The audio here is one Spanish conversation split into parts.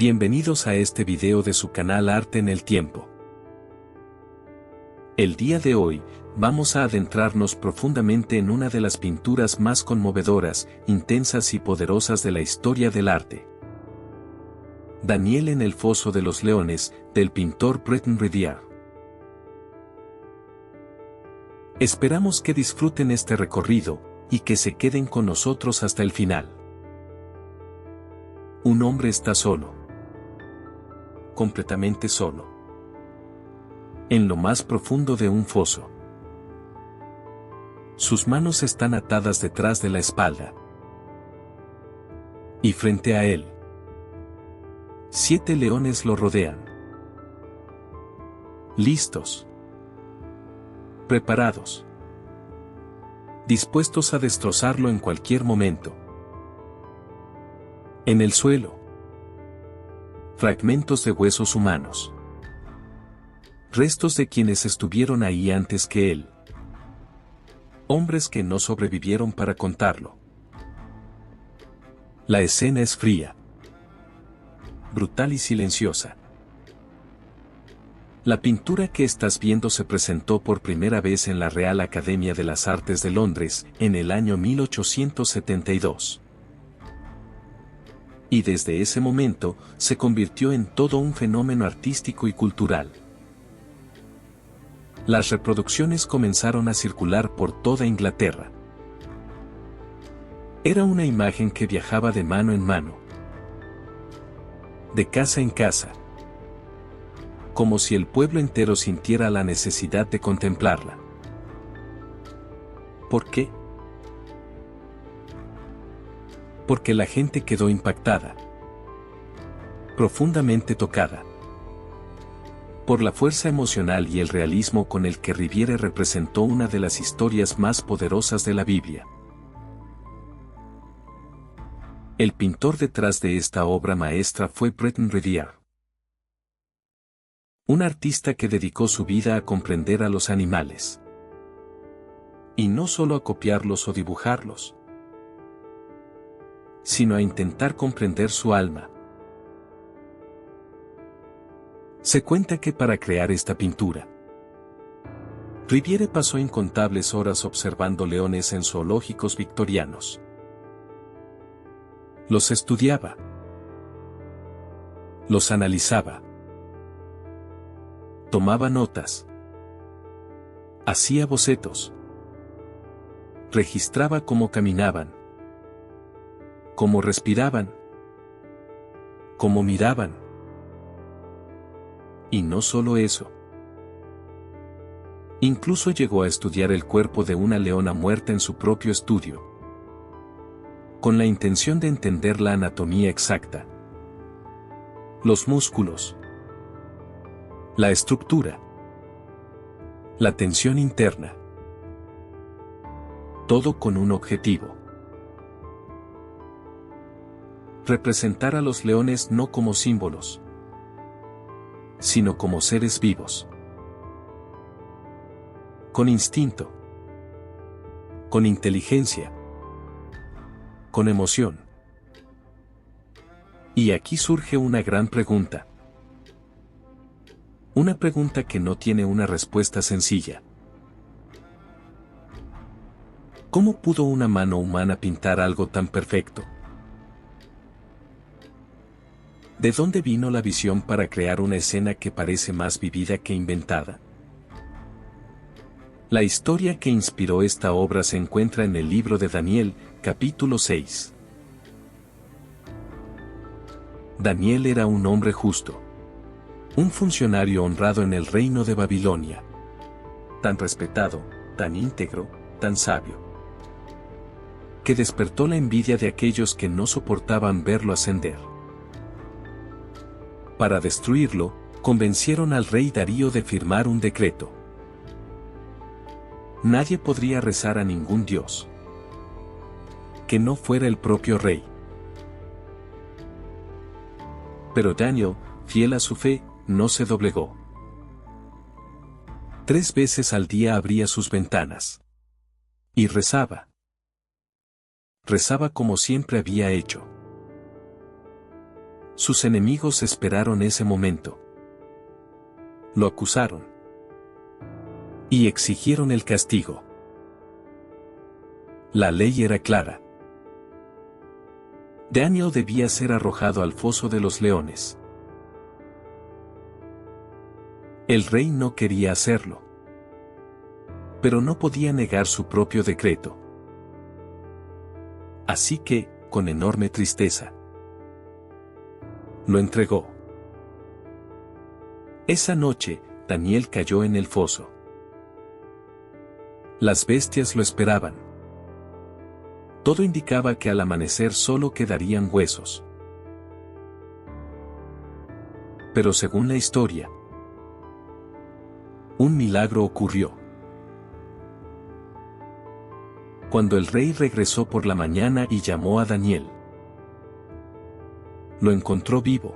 Bienvenidos a este video de su canal Arte en el Tiempo. El día de hoy, vamos a adentrarnos profundamente en una de las pinturas más conmovedoras, intensas y poderosas de la historia del arte. Daniel en el Foso de los Leones, del pintor Breton Rivière. Esperamos que disfruten este recorrido, y que se queden con nosotros hasta el final. Un hombre está solo. Completamente solo. En lo más profundo de un foso. Sus manos están atadas detrás de la espalda. Y frente a él, 7 leones lo rodean. Listos. Preparados. Dispuestos a destrozarlo en cualquier momento. En el suelo. Fragmentos de huesos humanos. Restos de quienes estuvieron ahí antes que él. Hombres que no sobrevivieron para contarlo. La escena es fría. Brutal y silenciosa. La pintura que estás viendo se presentó por primera vez en la Real Academia de las Artes de Londres, en el año 1872. Y desde ese momento, se convirtió en todo un fenómeno artístico y cultural. Las reproducciones comenzaron a circular por toda Inglaterra. Era una imagen que viajaba de mano en mano. De casa en casa. Como si el pueblo entero sintiera la necesidad de contemplarla. ¿Por qué? Porque la gente quedó impactada. Profundamente tocada. Por la fuerza emocional y el realismo con el que Rivière representó una de las historias más poderosas de la Biblia. El pintor detrás de esta obra maestra fue Breton Rivière. Un artista que dedicó su vida a comprender a los animales. Y no solo a copiarlos o dibujarlos, sino a intentar comprender su alma. Se cuenta que para crear esta pintura, Rivière pasó incontables horas observando leones en zoológicos victorianos. Los estudiaba. Los analizaba. Tomaba notas. Hacía bocetos. Registraba cómo caminaban. Cómo respiraban. Cómo miraban. Y no solo eso. Incluso llegó a estudiar el cuerpo de una leona muerta en su propio estudio. Con la intención de entender la anatomía exacta. Los músculos. La estructura. La tensión interna. Todo con un objetivo. Representar a los leones no como símbolos, sino como seres vivos. Con instinto. Con inteligencia. Con emoción. Y aquí surge una gran pregunta. Una pregunta que no tiene una respuesta sencilla. ¿Cómo pudo una mano humana pintar algo tan perfecto? ¿De dónde vino la visión para crear una escena que parece más vivida que inventada? La historia que inspiró esta obra se encuentra en el libro de Daniel, capítulo 6. Daniel era un hombre justo. Un funcionario honrado en el reino de Babilonia. Tan respetado, tan íntegro, tan sabio. Que despertó la envidia de aquellos que no soportaban verlo ascender. Para destruirlo, convencieron al rey Darío de firmar un decreto. Nadie podría rezar a ningún dios que no fuera el propio rey. Pero Daniel, fiel a su fe, no se doblegó. 3 veces al día abría sus ventanas. Y rezaba. Rezaba como siempre había hecho. Sus enemigos esperaron ese momento. Lo acusaron. Y exigieron el castigo. La ley era clara. Daniel debía ser arrojado al foso de los leones. El rey no quería hacerlo. Pero no podía negar su propio decreto. Así que, con enorme tristeza, lo entregó. Esa noche, Daniel cayó en el foso. Las bestias lo esperaban. Todo indicaba que al amanecer solo quedarían huesos. Pero según la historia, un milagro ocurrió. Cuando el rey regresó por la mañana y llamó a Daniel, lo encontró vivo,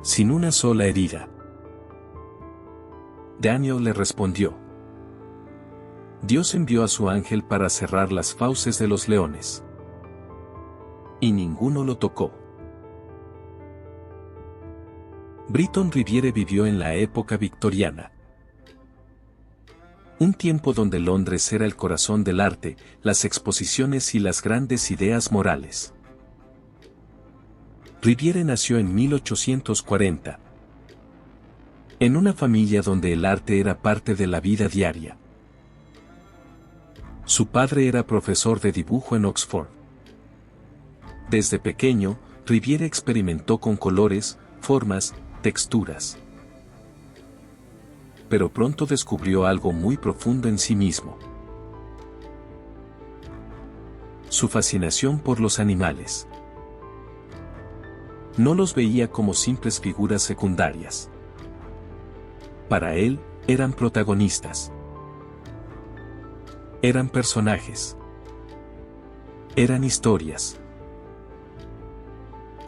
sin una sola herida. Daniel le respondió: Dios envió a su ángel para cerrar las fauces de los leones. Y ninguno lo tocó. Britton Riviere vivió en la época victoriana. Un tiempo donde Londres era el corazón del arte, las exposiciones y las grandes ideas morales. Riviere nació en 1840. En una familia donde el arte era parte de la vida diaria. Su padre era profesor de dibujo en Oxford. Desde pequeño, Riviere experimentó con colores, formas, texturas. Pero pronto descubrió algo muy profundo en sí mismo. Su fascinación por los animales. No los veía como simples figuras secundarias. Para él, eran protagonistas. Eran personajes. Eran historias.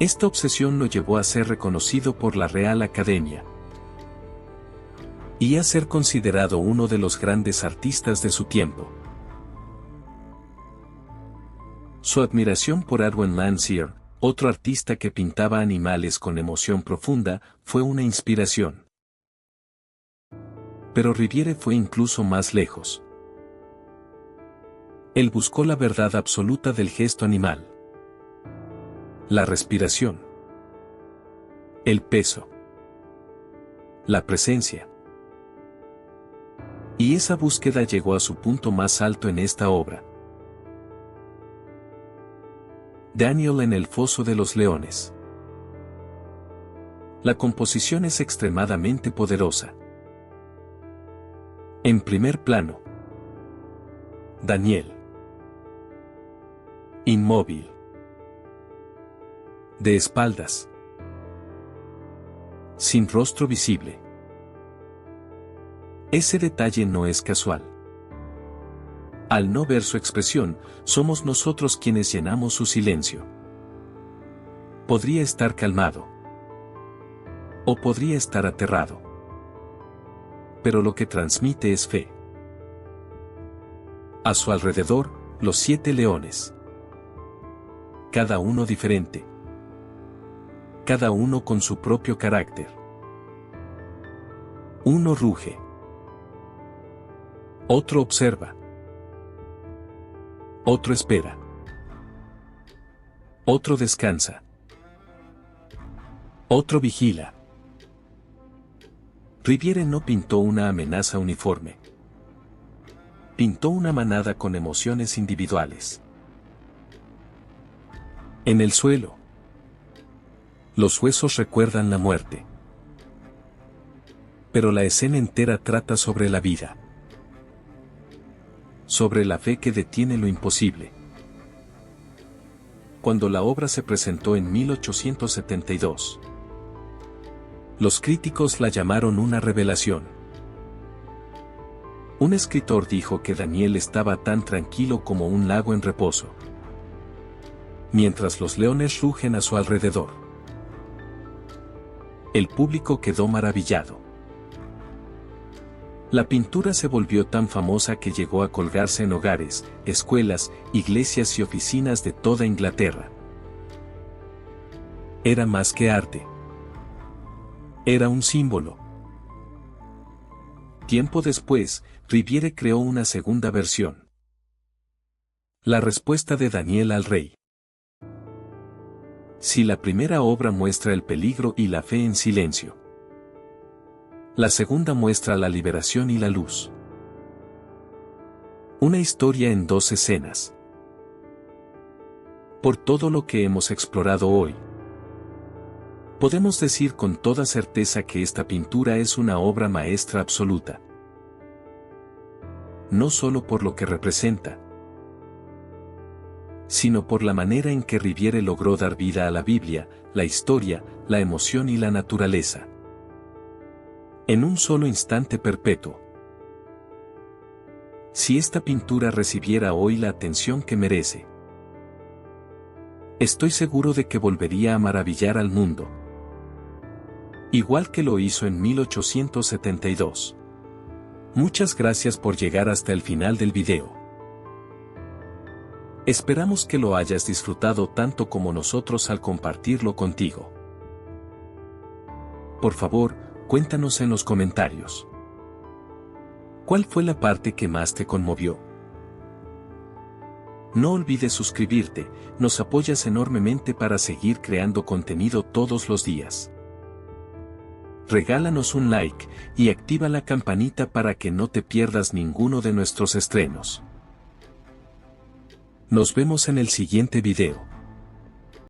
Esta obsesión lo llevó a ser reconocido por la Real Academia y a ser considerado uno de los grandes artistas de su tiempo. Su admiración por Edwin Landseer, otro artista que pintaba animales con emoción profunda, fue una inspiración. Pero Riviere fue incluso más lejos. Él buscó la verdad absoluta del gesto animal. La respiración. El peso. La presencia. Y esa búsqueda llegó a su punto más alto en esta obra. Daniel en el foso de los leones. La composición es extremadamente poderosa. En primer plano, Daniel. Inmóvil. De espaldas. Sin rostro visible. Ese detalle no es casual. Al no ver su expresión, somos nosotros quienes llenamos su silencio. Podría estar calmado. O podría estar aterrado. Pero lo que transmite es fe. A su alrededor, los 7 leones. Cada uno diferente. Cada uno con su propio carácter. Uno ruge. Otro observa. Otro espera. Otro descansa. Otro vigila. Riviere no pintó una amenaza uniforme. Pintó una manada con emociones individuales. En el suelo, los huesos recuerdan la muerte. Pero la escena entera trata sobre la vida. Sobre la fe que detiene lo imposible. Cuando la obra se presentó en 1872, los críticos la llamaron una revelación. Un escritor dijo que Daniel estaba tan tranquilo como un lago en reposo, mientras los leones rugen a su alrededor. El público quedó maravillado. La pintura se volvió tan famosa que llegó a colgarse en hogares, escuelas, iglesias y oficinas de toda Inglaterra. Era más que arte. Era un símbolo. Tiempo después, Riviere creó una segunda versión. La respuesta de Daniel al rey. Si la primera obra muestra el peligro y la fe en silencio, la segunda muestra la liberación y la luz. Una historia en 2 escenas. Por todo lo que hemos explorado hoy, podemos decir con toda certeza que esta pintura es una obra maestra absoluta. No solo por lo que representa, sino por la manera en que Riviere logró dar vida a la Biblia, la historia, la emoción y la naturaleza. En un solo instante perpetuo. Si esta pintura recibiera hoy la atención que merece, estoy seguro de que volvería a maravillar al mundo. Igual que lo hizo en 1872. Muchas gracias por llegar hasta el final del video. Esperamos que lo hayas disfrutado tanto como nosotros al compartirlo contigo. Por favor, cuéntanos en los comentarios. ¿Cuál fue la parte que más te conmovió? No olvides suscribirte, nos apoyas enormemente para seguir creando contenido todos los días. Regálanos un like y activa la campanita para que no te pierdas ninguno de nuestros estrenos. Nos vemos en el siguiente video.